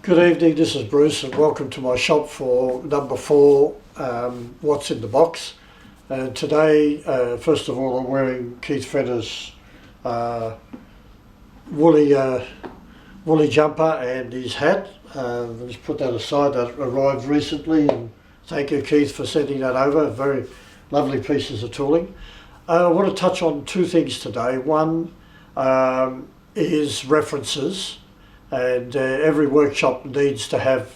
Good evening, this is Bruce and welcome to my shop for number 4, What's in the Box. And today, first of all, I'm wearing Keith Fenner's woolly jumper and his hat. Let's put that aside, that arrived recently, and thank you Keith for sending that over, very lovely pieces of tooling. I want to touch on two things today. One is references. And every workshop needs to have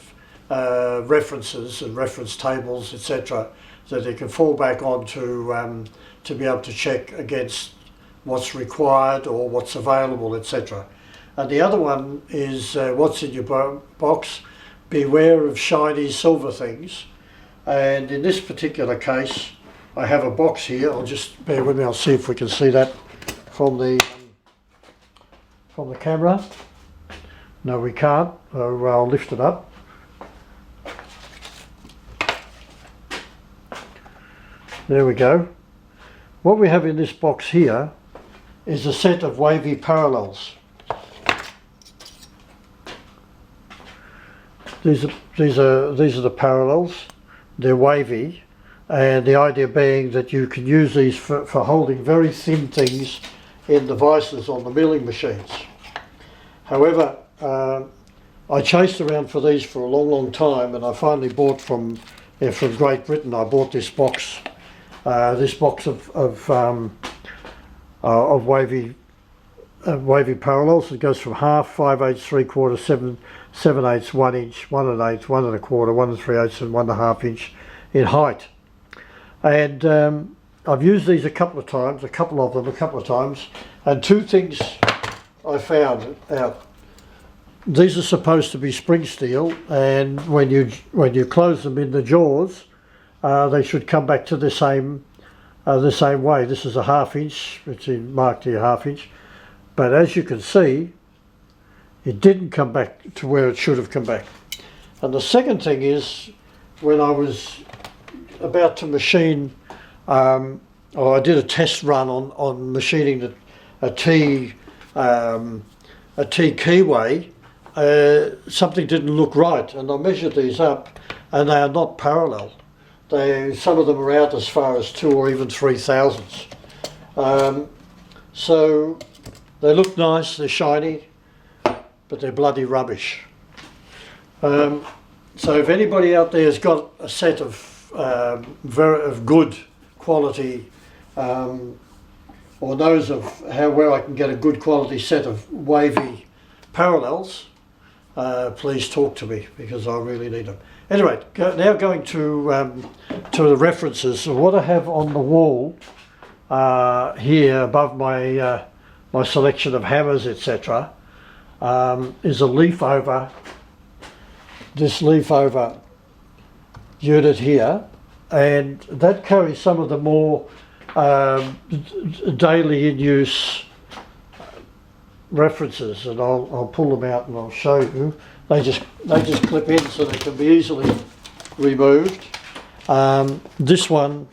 references and reference tables, etc., that they can fall back on to be able to check against what's required or what's available, etc. And the other one is what's in your box. Beware of shiny silver things. And in this particular case, I have a box here. I'll just bear with me. I'll see if we can see that from the camera. No, we can't. I'll lift it up. There we go. What we have in this box here is a set of wavy parallels. These are the parallels. They're wavy, and the idea being that you can use these for holding very thin things in the vices on the milling machines. However, I chased around for these for a long time, and I finally bought from Great Britain. I bought this box of wavy parallels. It goes from half, 5/8, 3/4, 7/8, 1 inch, 1 1/8, 1 1/4, 1 3/8, and 1 1/2 inch in height. And I've used these a couple of times, and two things I found out. These are supposed to be spring steel, and when you close them in the jaws, they should come back to the same way. This is a 1/2 inch. It's marked here 1/2 inch, but as you can see, it didn't come back to where it should have come back. And the second thing is, when I was about to machine, I did a test run on machining a T keyway. Something didn't look right, and I measured these up, and they are not parallel. Some of them are out as far as 2 or even 3 thousandths. So they look nice, they're shiny, but they're bloody rubbish. So if anybody out there has got a set of good quality, or knows of where I can get a good quality set of wavy parallels, please talk to me, because I really need them. Anyway, now going to the references. So what I have on the wall here above my my selection of hammers, etc., is a leaf over. This leaf over unit here, and that carries some of the more daily in use references, and I'll pull them out and I'll show you. They just clip in, so they can be easily removed. This one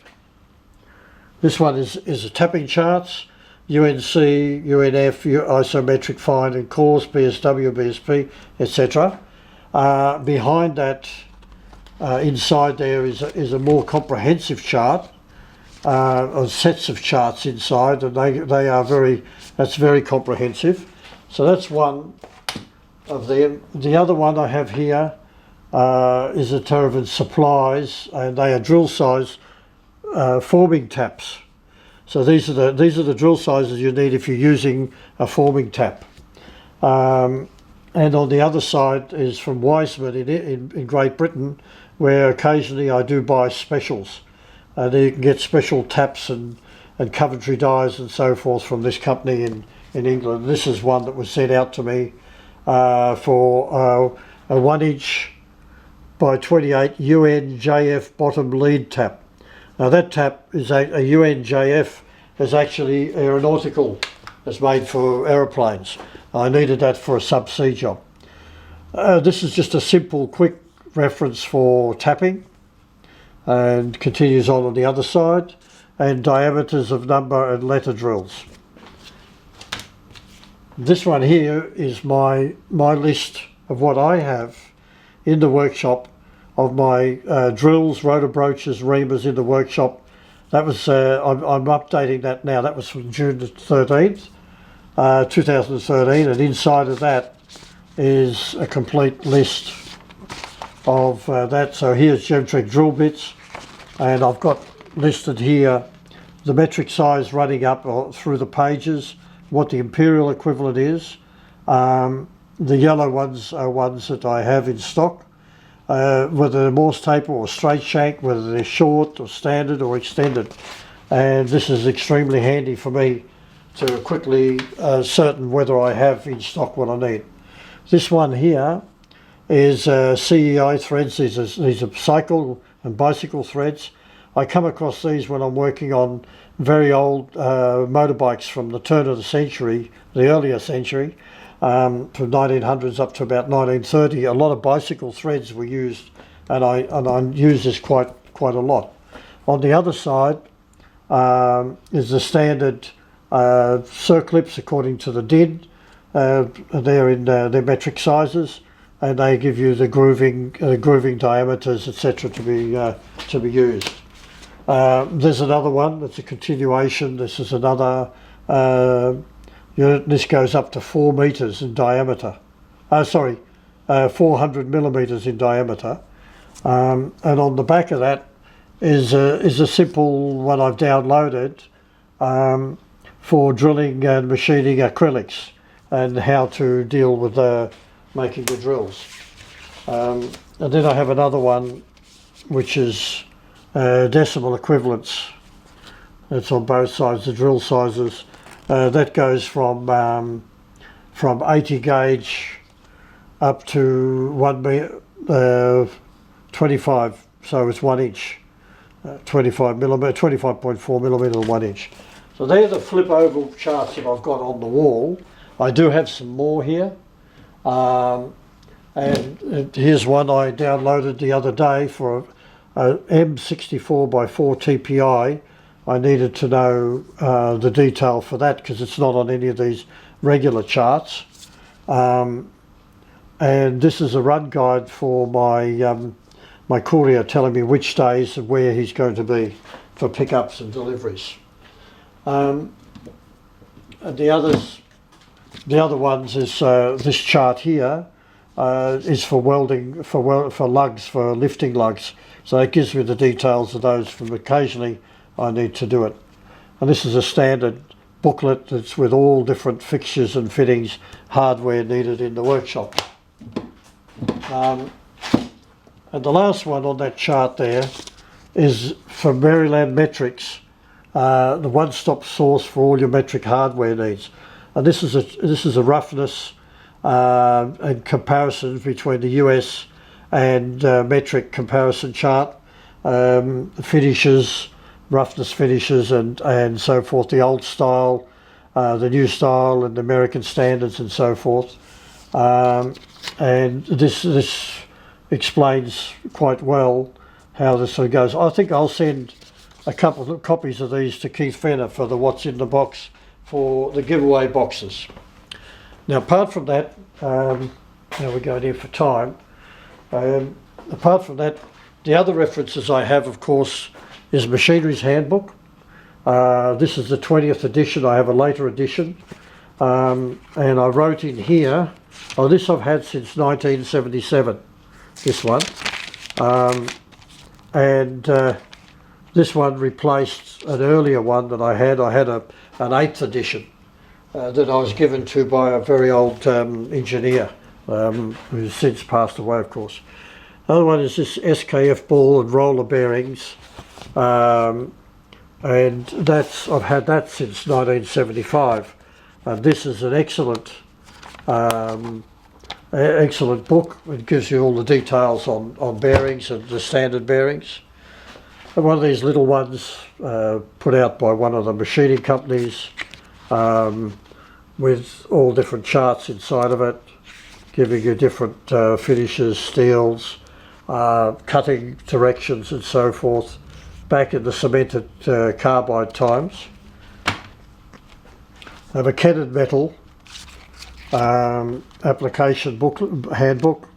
is a tapping charts, UNC, UNF, isometric fine and coarse, BSW, BSP, etc. Behind that, inside there is a more comprehensive chart, or sets of charts inside, and that's very comprehensive. So that's one of them. The other one I have here is a Terravan Supplies, and they are drill size forming taps. So these are the drill sizes you need if you're using a forming tap. And on the other side is from Wiseman in Great Britain, where occasionally I do buy specials. You can get special taps and Coventry dies and so forth from this company in England. This is one that was sent out to me for a 1 inch by 28 UNJF bottom lead tap. Now that tap is a UNJF is actually aeronautical. It's made for aeroplanes. I needed that for a subsea job. This is just a simple, quick reference for tapping, and continues on the other side, and diameters of number and letter drills. This one here is my list of what I have in the workshop of my drills, rotor broaches, reamers in the workshop. That was, I'm updating that now. That was from June the 13th, 2013, and inside of that is a complete list of that. So here's Gemtrek drill bits, and I've got listed here the metric size running up through the pages, what the imperial equivalent is. The yellow ones are ones that I have in stock, whether they're Morse taper or straight shank, whether they're short or standard or extended. And this is extremely handy for me to quickly certain whether I have in stock what I need. This one here is CEI threads. These are cycle and bicycle threads. I come across these when I'm working on very old motorbikes from the turn of the century, the earlier century, from 1900s up to about 1930. A lot of bicycle threads were used, and I use this quite a lot. On the other side is the standard circlips according to the DIN. They're in their metric sizes, and they give you the grooving diameters, etc., to be used. There's another one that's a continuation. This is another unit. This goes up to 4 meters in diameter. 400 millimeters in diameter. And on the back of that is a simple one I've downloaded for drilling and machining acrylics and how to deal with making the drills. And then I have another one which is decimal equivalents. It's on both sides, the drill sizes. That goes from 80 gauge up to 25, so it's 1 inch, 25 millimeter, 25.4 millimeter, 1 inch. So they're the flip oval charts that I've got on the wall. I do have some more here, and here's one I downloaded the other day for a M64 by 4 TPI. I needed to know the detail for that because it's not on any of these regular charts. And this is a run guide for my courier, telling me which days and where he's going to be for pickups and deliveries. And the other ones is this chart here is for welding, for lugs, for lifting lugs. So it gives me the details of those from occasionally I need to do it. And this is a standard booklet that's with all different fixtures and fittings, hardware needed in the workshop. And the last one on that chart there is for Maryland Metrics, the one-stop source for all your metric hardware needs. And this is a roughness and comparison between the US and metric comparison chart, finishes, roughness finishes and so forth, the old style, the new style and American standards and so forth. And this explains quite well how this sort of goes. I think I'll send a couple of copies of these to Keith Fenner for the what's in the box for the giveaway boxes. Now apart from that, now we're going here for time. Apart from that, the other references I have, of course, is Machinery's Handbook. This is the 20th edition. I have a later edition. And I wrote in here, this I've had since 1977, this one. This one replaced an earlier one that I had. I had an 8th edition that I was given to by a very old engineer who's since passed away, of course. Another one is this SKF ball and roller bearings, and I've had that since 1975. And this is an excellent book. It gives you all the details on bearings and the standard bearings. And one of these little ones put out by one of the machining companies with all different charts inside of it, giving you different finishes, steels, cutting directions and so forth, back in the cemented carbide times. I have a Canon metal application handbook.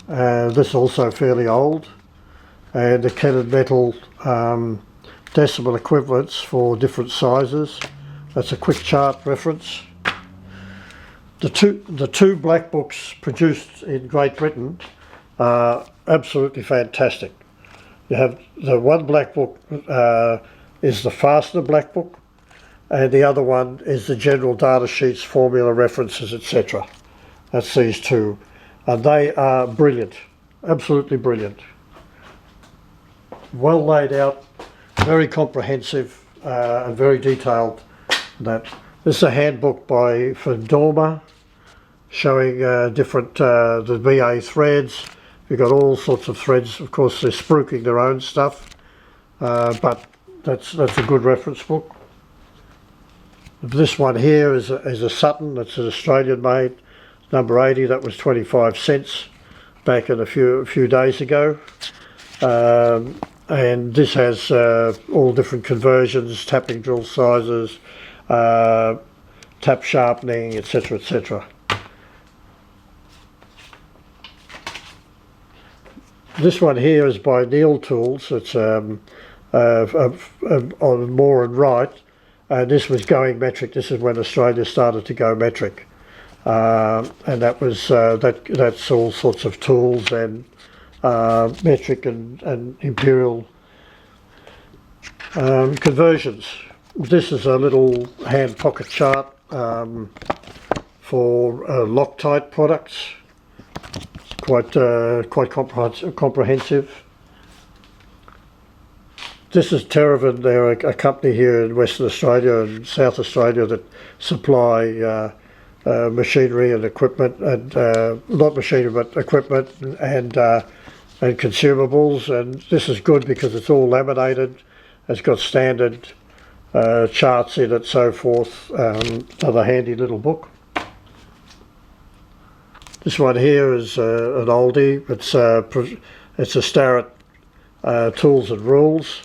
This is also fairly old. And the Canon metal decimal equivalents for different sizes. That's a quick chart reference. The two black books produced in Great Britain are absolutely fantastic. You have the one black book is the fastener black book, and the other one is the general data sheets, formula references, etc. That's these two, and they are brilliant, absolutely brilliant. Well laid out, very comprehensive and very detailed. This is a handbook for Dormer, showing different the VA threads. You've got all sorts of threads. Of course, they're spruiking their own stuff, but that's a good reference book. This one here is a Sutton. That's an Australian made, number 80. That was 25 cents back in a few days ago. And this has all different conversions, tapping drill sizes, tap sharpening, etc., etc. This one here is by Neil Tools. It's on Moore and Wright, and this was going metric. This is when Australia started to go metric, and that was that's all sorts of tools and metric and imperial conversions. This is a little hand pocket chart for Loctite products. Quite comprehensive. This is Terravan. They're a company here in Western Australia and South Australia that supply machinery and equipment, and not machinery but equipment and consumables. And this is good because it's all laminated. It's got standard charts in it, so forth. Another handy little book. This one here is an oldie. It's a Starrett Tools and Rules,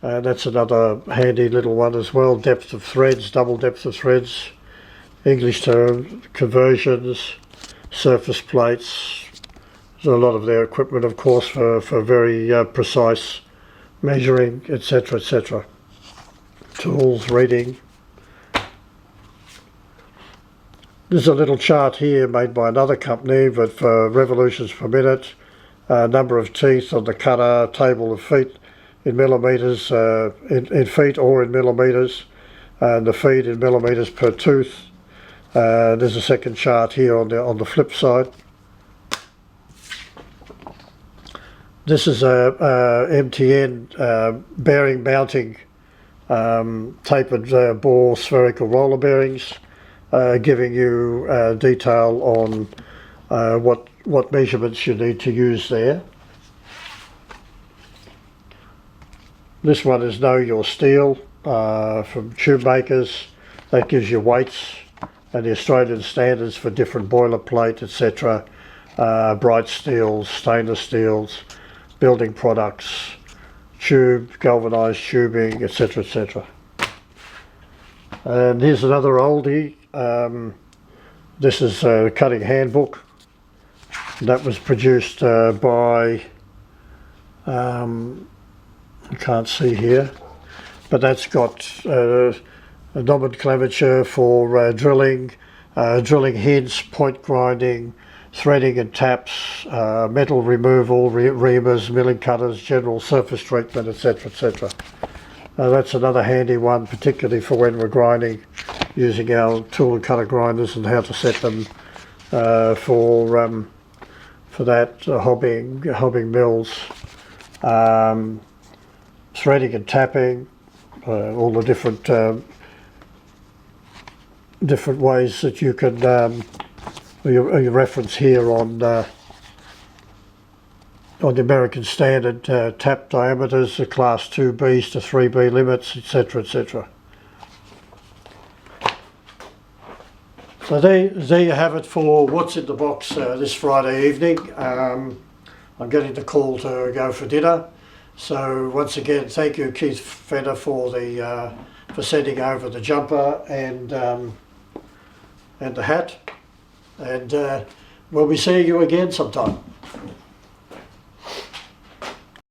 and that's another handy little one as well. Depth of threads, double depth of threads, English term conversions, surface plates. There's a lot of their equipment, of course, for very precise measuring, etc., etc. Tools, reading. There's a little chart here made by another company, but for revolutions per minute, number of teeth on the cutter, table of feet in millimetres, in feet or in millimetres, and the feet in millimetres per tooth. There's a second chart here on the flip side. This is a MTN bearing mounting tapered bore spherical roller bearings. Giving you detail on what measurements you need to use there. This one is Know Your Steel from tube makers. That gives you weights and the Australian standards for different boilerplate, etc. Bright steels, stainless steels, building products, tube, galvanised tubing, etc., etc. And here's another oldie. This is a cutting handbook that was produced by I can't see here, but that's got a nomenclature for drilling, drilling hints, point grinding, threading and taps, metal removal, reamers, milling cutters, general surface treatment, etc., etc. That's another handy one, particularly for when we're grinding, using our tool and cutter grinders, and how to set them for that, hobbing mills, threading and tapping, all the different ways that you can. Your reference here on the American standard tap diameters, the class 2Bs to 3B limits, etc., etc. So there you have it for what's in the box this Friday evening. I'm getting the call to go for dinner. So once again, thank you, Keith Fenner, for sending over the jumper and the hat. And we'll be seeing you again sometime.